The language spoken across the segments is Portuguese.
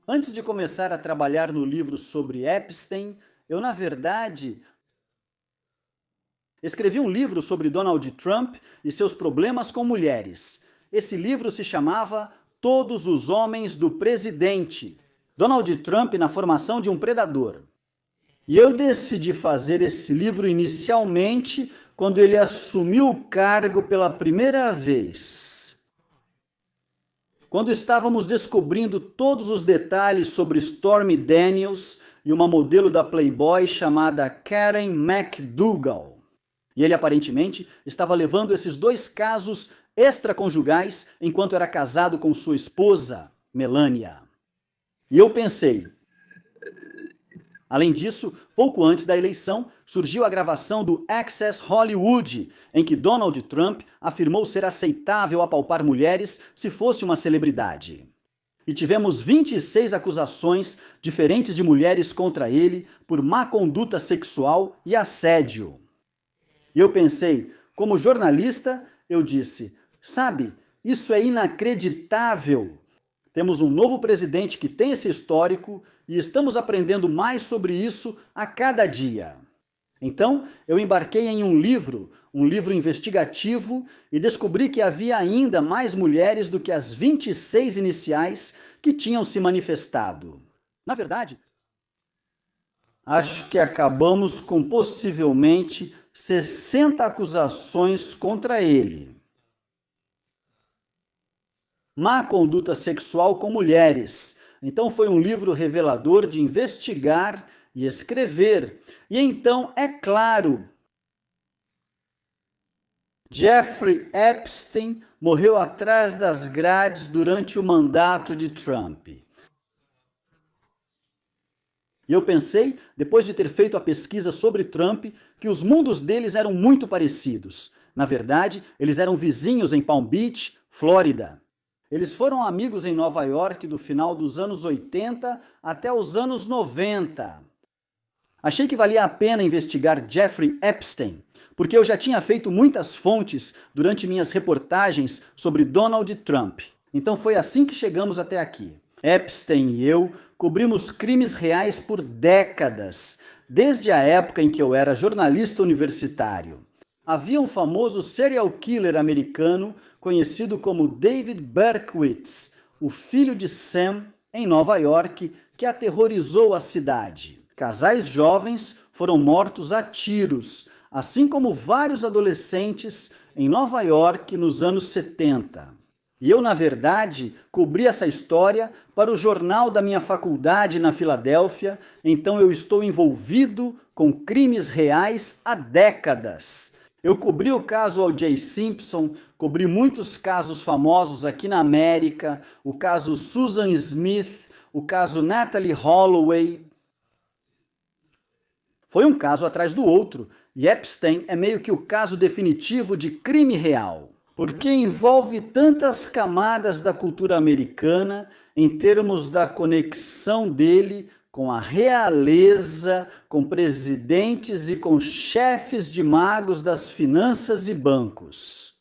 Antes de começar a trabalhar no livro sobre Epstein, eu, na verdade, escrevi um livro sobre Donald Trump e seus problemas com mulheres. Esse livro se chamava Todos os Homens do Presidente. Donald Trump na formação de um predador. E eu decidi fazer esse livro inicialmente quando ele assumiu o cargo pela primeira vez. Quando estávamos descobrindo todos os detalhes sobre Stormy Daniels e uma modelo da Playboy chamada Karen McDougal. E ele aparentemente estava levando esses dois casos extraconjugais enquanto era casado com sua esposa, Melania. E eu pensei, além disso, pouco antes da eleição, surgiu a gravação do Access Hollywood, em que Donald Trump afirmou ser aceitável apalpar mulheres se fosse uma celebridade. E tivemos 26 acusações diferentes de mulheres contra ele por má conduta sexual e assédio. E eu pensei, como jornalista, eu disse, sabe, isso é inacreditável. Temos um novo presidente que tem esse histórico e estamos aprendendo mais sobre isso a cada dia. Então, eu embarquei em um livro investigativo, e descobri que havia ainda mais mulheres do que as 26 iniciais que tinham se manifestado. Na verdade, acho que acabamos com possivelmente 60 acusações contra ele. Má conduta sexual com mulheres. Então foi um livro revelador de investigar e escrever. E então, é claro, Jeffrey Epstein morreu atrás das grades durante o mandato de Trump. E eu pensei, depois de ter feito a pesquisa sobre Trump, que os mundos deles eram muito parecidos. Na verdade, eles eram vizinhos em Palm Beach, Flórida. Eles foram amigos em Nova York do final dos anos 80 até os anos 90. Achei que valia a pena investigar Jeffrey Epstein, porque eu já tinha feito muitas fontes durante minhas reportagens sobre Donald Trump. Então foi assim que chegamos até aqui. Epstein e eu cobrimos crimes reais por décadas, desde a época em que eu era jornalista universitário. Havia um famoso serial killer americano conhecido como David Berkowitz, o filho de Sam, em Nova York, que aterrorizou a cidade. Casais jovens foram mortos a tiros, assim como vários adolescentes em Nova York nos anos 70. E eu, na verdade, cobri essa história para o jornal da minha faculdade na Filadélfia, então eu estou envolvido com crimes reais há décadas. Eu cobri o caso O.J. Simpson, cobri muitos casos famosos aqui na América, o caso Susan Smith, o caso Natalie Holloway. Foi um caso atrás do outro, e Epstein é meio que o caso definitivo de crime real, porque envolve tantas camadas da cultura americana em termos da conexão dele com a realeza, com presidentes e com chefes de magos das finanças e bancos.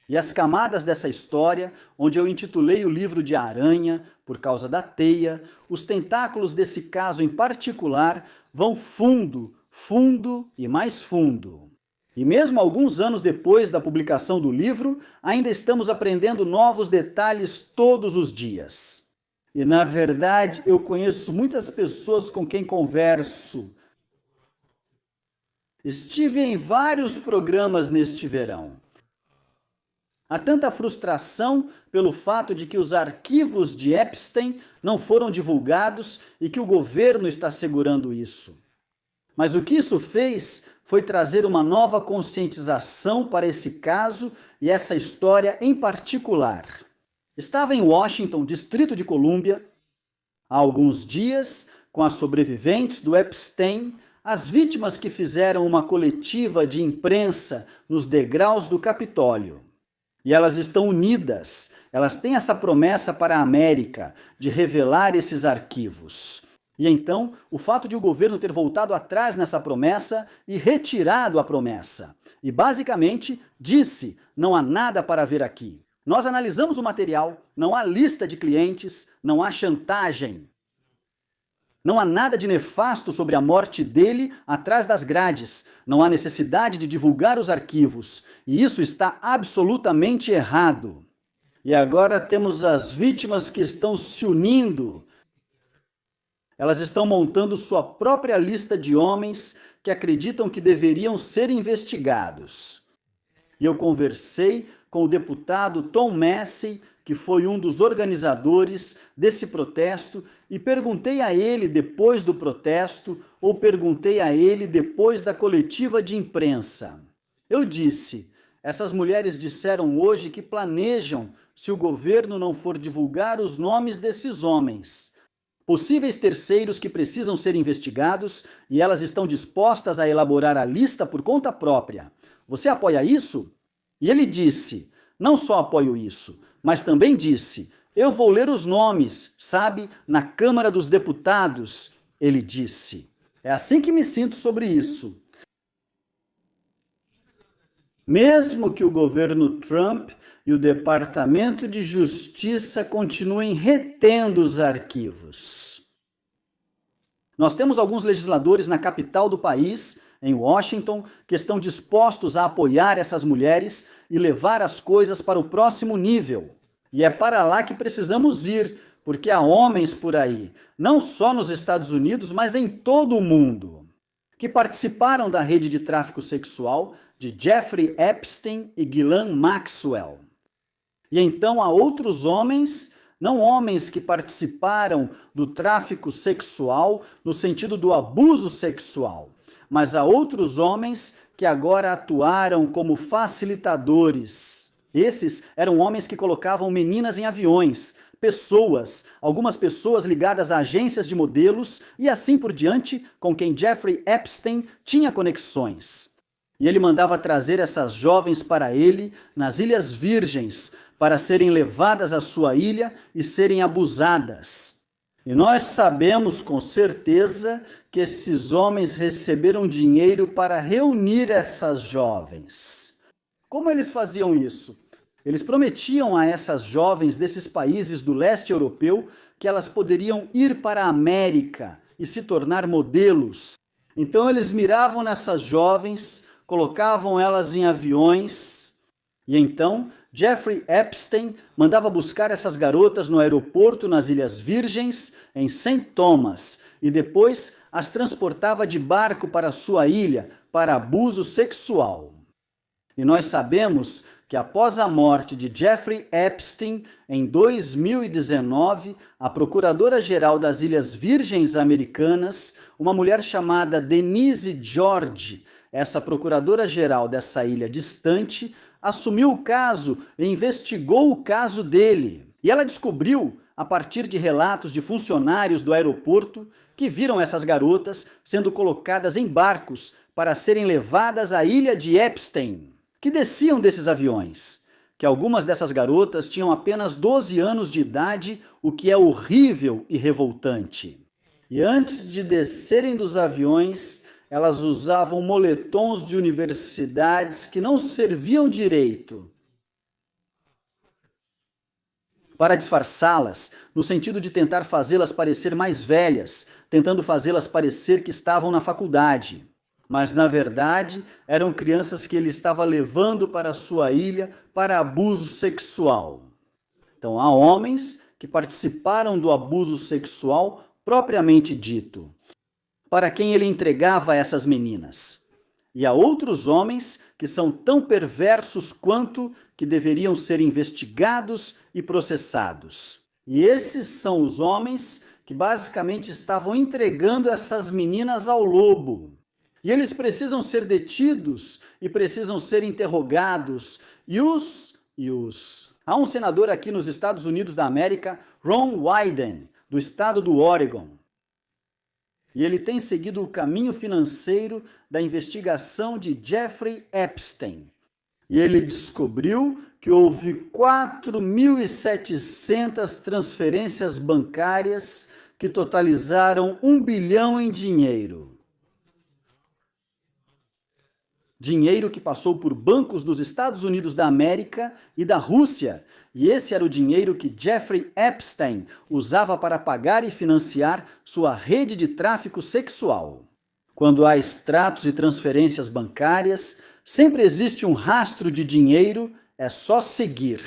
E as camadas dessa história, onde eu intitulei o livro de Aranha, por causa da teia, os tentáculos desse caso em particular vão fundo, fundo e mais fundo. E mesmo alguns anos depois da publicação do livro, ainda estamos aprendendo novos detalhes todos os dias. E, na verdade, eu conheço muitas pessoas com quem converso. Estive em vários programas neste verão. Há tanta frustração pelo fato de que os arquivos de Epstein não foram divulgados e que o governo está segurando isso. Mas o que isso fez foi trazer uma nova conscientização para esse caso e essa história em particular. Estava em Washington, Distrito de Colômbia, há alguns dias, com as sobreviventes do Epstein, as vítimas que fizeram uma coletiva de imprensa nos degraus do Capitólio. E elas estão unidas, elas têm essa promessa para a América de revelar esses arquivos. E então, o fato de o governo ter voltado atrás nessa promessa e retirado a promessa. E basicamente disse, não há nada para ver aqui. Nós analisamos o material, não há lista de clientes, não há chantagem. Não há nada de nefasto sobre a morte dele atrás das grades. Não há necessidade de divulgar os arquivos. E isso está absolutamente errado. E agora temos as vítimas que estão se unindo. Elas estão montando sua própria lista de homens que acreditam que deveriam ser investigados. E eu conversei com o deputado Tom Massie, que foi um dos organizadores desse protesto, e perguntei a ele depois do protesto, ou perguntei a ele depois da coletiva de imprensa. Eu disse, essas mulheres disseram hoje que planejam, se o governo não for divulgar os nomes desses homens, possíveis terceiros que precisam ser investigados, e elas estão dispostas a elaborar a lista por conta própria. Você apoia isso? E ele disse, não só apoio isso, mas também disse, eu vou ler os nomes, sabe, na Câmara dos Deputados, ele disse. É assim que me sinto sobre isso. Mesmo que o governo Trump e o Departamento de Justiça continuem retendo os arquivos. Nós temos alguns legisladores na capital do país, em Washington, que estão dispostos a apoiar essas mulheres e levar as coisas para o próximo nível. E é para lá que precisamos ir, porque há homens por aí, não só nos Estados Unidos, mas em todo o mundo, que participaram da rede de tráfico sexual de Jeffrey Epstein e Ghislaine Maxwell. E então há outros homens, não homens que participaram do tráfico sexual no sentido do abuso sexual, mas há outros homens que agora atuaram como facilitadores. Esses eram homens que colocavam meninas em aviões, algumas pessoas ligadas a agências de modelos e assim por diante, com quem Jeffrey Epstein tinha conexões. E ele mandava trazer essas jovens para ele nas Ilhas Virgens, para serem levadas à sua ilha e serem abusadas. E nós sabemos com certeza que esses homens receberam dinheiro para reunir essas jovens. Como eles faziam isso? Eles prometiam a essas jovens desses países do leste europeu que elas poderiam ir para a América e se tornar modelos. Então eles miravam nessas jovens, colocavam elas em aviões e então Jeffrey Epstein mandava buscar essas garotas no aeroporto nas Ilhas Virgens, em St. Thomas, e depois as transportava de barco para sua ilha para abuso sexual. E nós sabemos que após a morte de Jeffrey Epstein, em 2019, a Procuradora-Geral das Ilhas Virgens Americanas, uma mulher chamada Denise George, essa Procuradora-Geral dessa ilha distante, assumiu o caso e investigou o caso dele. E ela descobriu, a partir de relatos de funcionários do aeroporto, que viram essas garotas sendo colocadas em barcos para serem levadas à ilha de Epstein, que desciam desses aviões, que algumas dessas garotas tinham apenas 12 anos de idade, o que é horrível e revoltante. E antes de descerem dos aviões, elas usavam moletons de universidades que não serviam direito para disfarçá-las, no sentido de tentar fazê-las parecer mais velhas, tentando fazê-las parecer que estavam na faculdade. Mas, na verdade, eram crianças que ele estava levando para sua ilha para abuso sexual. Então, há homens que participaram do abuso sexual propriamente dito, para quem ele entregava essas meninas. E há outros homens que são tão perversos quanto que deveriam ser investigados e processados. E esses são os homens que basicamente estavam entregando essas meninas ao lobo. E eles precisam ser detidos e precisam ser interrogados. Há um senador aqui nos Estados Unidos da América, Ron Wyden, do estado do Oregon. E ele tem seguido o caminho financeiro da investigação de Jeffrey Epstein. E ele descobriu que houve 4.700 transferências bancárias que totalizaram 1 bilhão em dinheiro. Dinheiro que passou por bancos dos Estados Unidos da América e da Rússia. E esse era o dinheiro que Jeffrey Epstein usava para pagar e financiar sua rede de tráfico sexual. Quando há extratos e transferências bancárias, sempre existe um rastro de dinheiro, é só seguir.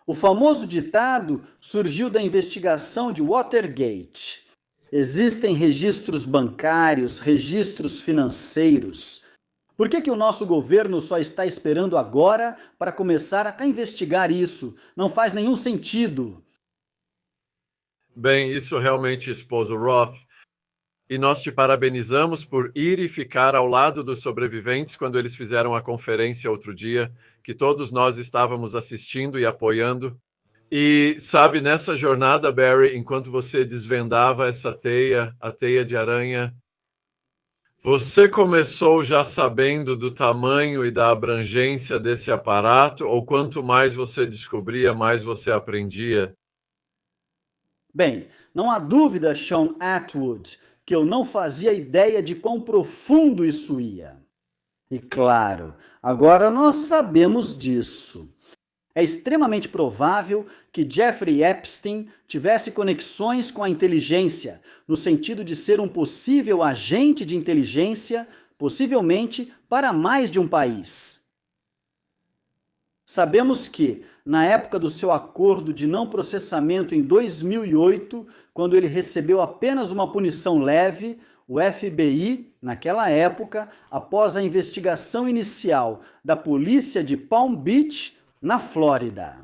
O famoso ditado surgiu da investigação de Watergate. Existem registros bancários, registros financeiros. Por que o nosso governo só está esperando agora para começar a investigar isso? Não faz nenhum sentido. Bem, isso realmente expôs o Roth. E nós te parabenizamos por ir e ficar ao lado dos sobreviventes quando eles fizeram a conferência outro dia, que todos nós estávamos assistindo e apoiando. E, sabe, nessa jornada, Barry, enquanto você desvendava essa teia, a teia de aranha, você começou já sabendo do tamanho e da abrangência desse aparato, ou quanto mais você descobria, mais você aprendia? Bem, não há dúvida, Sean Atwood, que eu não fazia ideia de quão profundo isso ia. E claro, agora nós sabemos disso. É extremamente provável que Jeffrey Epstein tivesse conexões com a inteligência, no sentido de ser um possível agente de inteligência, possivelmente para mais de um país. Sabemos que, na época do seu acordo de não processamento em 2008, quando ele recebeu apenas uma punição leve, o FBI, naquela época, após a investigação inicial da polícia de Palm Beach, na Flórida.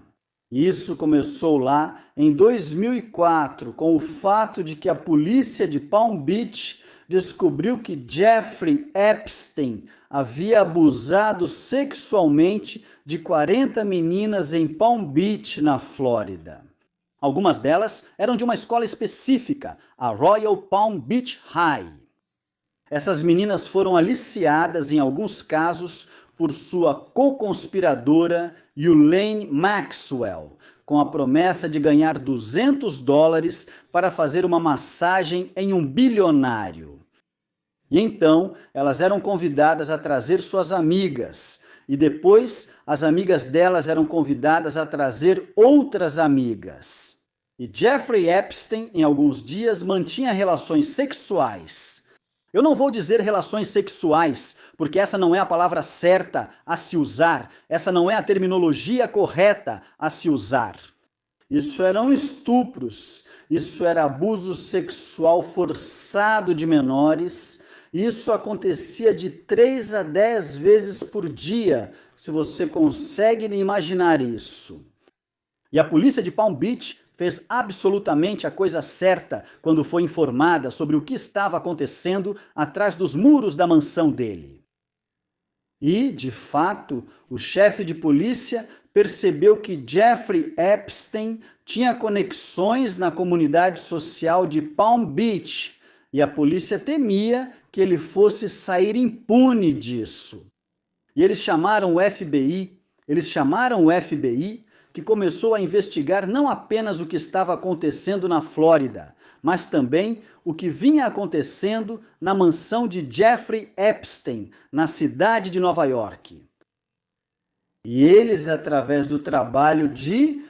Isso começou lá em 2004, com o fato de que a polícia de Palm Beach descobriu que Jeffrey Epstein havia abusado sexualmente de 40 meninas em Palm Beach, na Flórida. Algumas delas eram de uma escola específica, a Royal Palm Beach High. Essas meninas foram aliciadas, em alguns casos, por sua co-conspiradora Ghislaine Maxwell, com a promessa de ganhar $200 para fazer uma massagem em um bilionário. E então, elas eram convidadas a trazer suas amigas, e depois as amigas delas eram convidadas a trazer outras amigas. E Jeffrey Epstein, em alguns dias, mantinha relações sexuais. Eu não vou dizer relações sexuais, porque essa não é a palavra certa a se usar, essa não é a terminologia correta a se usar. Isso eram estupros, isso era abuso sexual forçado de menores. Isso acontecia de 3 a 10 vezes por dia, se você consegue imaginar isso. E a polícia de Palm Beach fez absolutamente a coisa certa quando foi informada sobre o que estava acontecendo atrás dos muros da mansão dele. E, de fato, o chefe de polícia percebeu que Jeffrey Epstein tinha conexões na comunidade social de Palm Beach, e a polícia temia que ele fosse sair impune disso. E eles chamaram o FBI, que começou a investigar não apenas o que estava acontecendo na Flórida, mas também o que vinha acontecendo na mansão de Jeffrey Epstein, na cidade de Nova York. E eles, através do trabalho de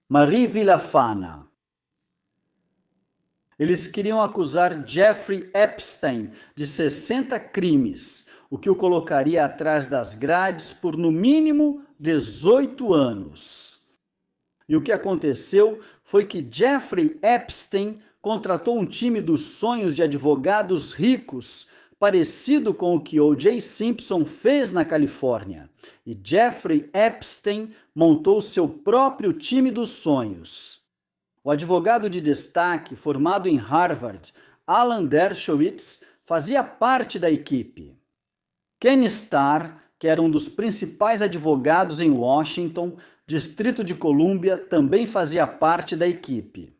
Marie Villafana, eles queriam acusar Jeffrey Epstein de 60 crimes, o que o colocaria atrás das grades por no mínimo 18 anos. E o que aconteceu foi que Jeffrey Epstein contratou um time dos sonhos de advogados ricos, parecido com o que O.J. Simpson fez na Califórnia. E Jeffrey Epstein montou seu próprio time dos sonhos. O advogado de destaque, formado em Harvard, Alan Dershowitz, fazia parte da equipe. Ken Starr, que era um dos principais advogados em Washington, Distrito de Colômbia, também fazia parte da equipe.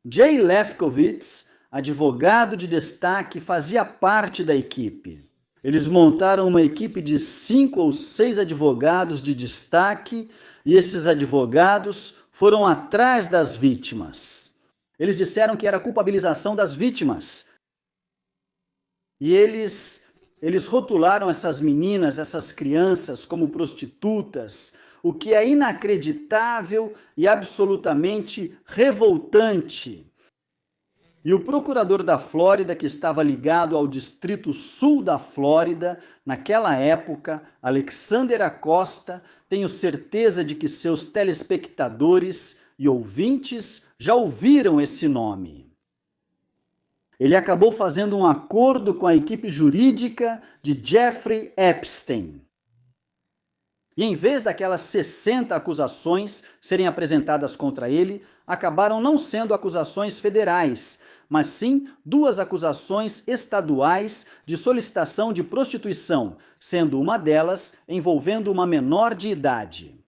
Jay Lefkowitz, advogado de destaque, fazia parte da equipe. Eles montaram uma equipe de 5 ou 6 advogados de destaque e esses advogados foram atrás das vítimas. Eles disseram que era culpabilização das vítimas. E eles rotularam essas meninas, essas crianças, como prostitutas, o que é inacreditável e absolutamente revoltante. E o procurador da Flórida, que estava ligado ao Distrito Sul da Flórida, naquela época, Alexander Acosta, tenho certeza de que seus telespectadores e ouvintes já ouviram esse nome. Ele acabou fazendo um acordo com a equipe jurídica de Jeffrey Epstein. E em vez daquelas 60 acusações serem apresentadas contra ele, acabaram não sendo acusações federais, mas sim 2 acusações estaduais de solicitação de prostituição, sendo uma delas envolvendo uma menor de idade.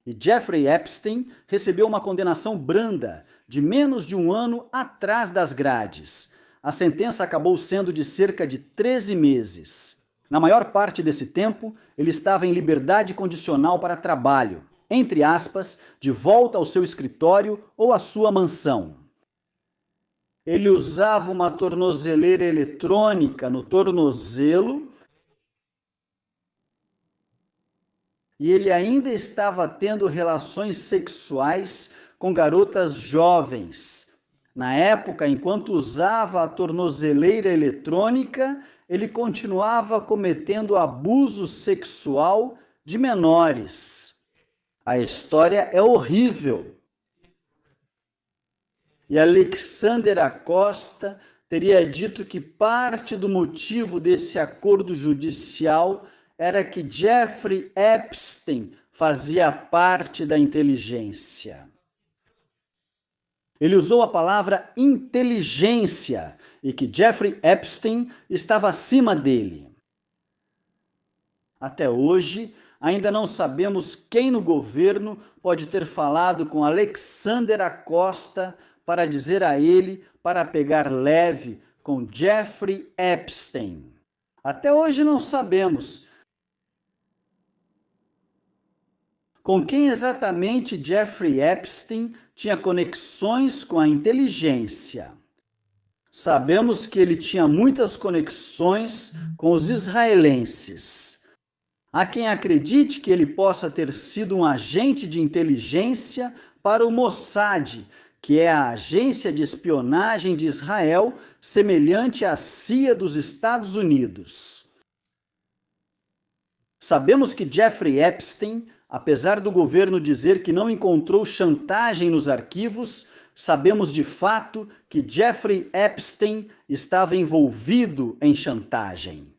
E Jeffrey Epstein recebeu uma condenação branda, de menos de 1 ano atrás das grades. A sentença acabou sendo de cerca de 13 meses. Na maior parte desse tempo, ele estava em liberdade condicional para trabalho, entre aspas, de volta ao seu escritório ou à sua mansão. Ele usava uma tornozeleira eletrônica no tornozelo e ele ainda estava tendo relações sexuais com garotas jovens. Na época, enquanto usava a tornozeleira eletrônica, ele continuava cometendo abuso sexual de menores. A história é horrível. E Alexander Acosta teria dito que parte do motivo desse acordo judicial era que Jeffrey Epstein fazia parte da inteligência. Ele usou a palavra inteligência e que Jeffrey Epstein estava acima dele. Até hoje, ainda não sabemos quem no governo pode ter falado com Alexander Acosta para dizer a ele para pegar leve com Jeffrey Epstein. Até hoje não sabemos com quem exatamente Jeffrey Epstein tinha conexões com a inteligência. Sabemos que ele tinha muitas conexões com os israelenses. Há quem acredite que ele possa ter sido um agente de inteligência para o Mossad, que é a agência de espionagem de Israel, semelhante à CIA dos Estados Unidos. Sabemos que Jeffrey Epstein, apesar do governo dizer que não encontrou chantagem nos arquivos, sabemos de fato que Jeffrey Epstein estava envolvido em chantagem.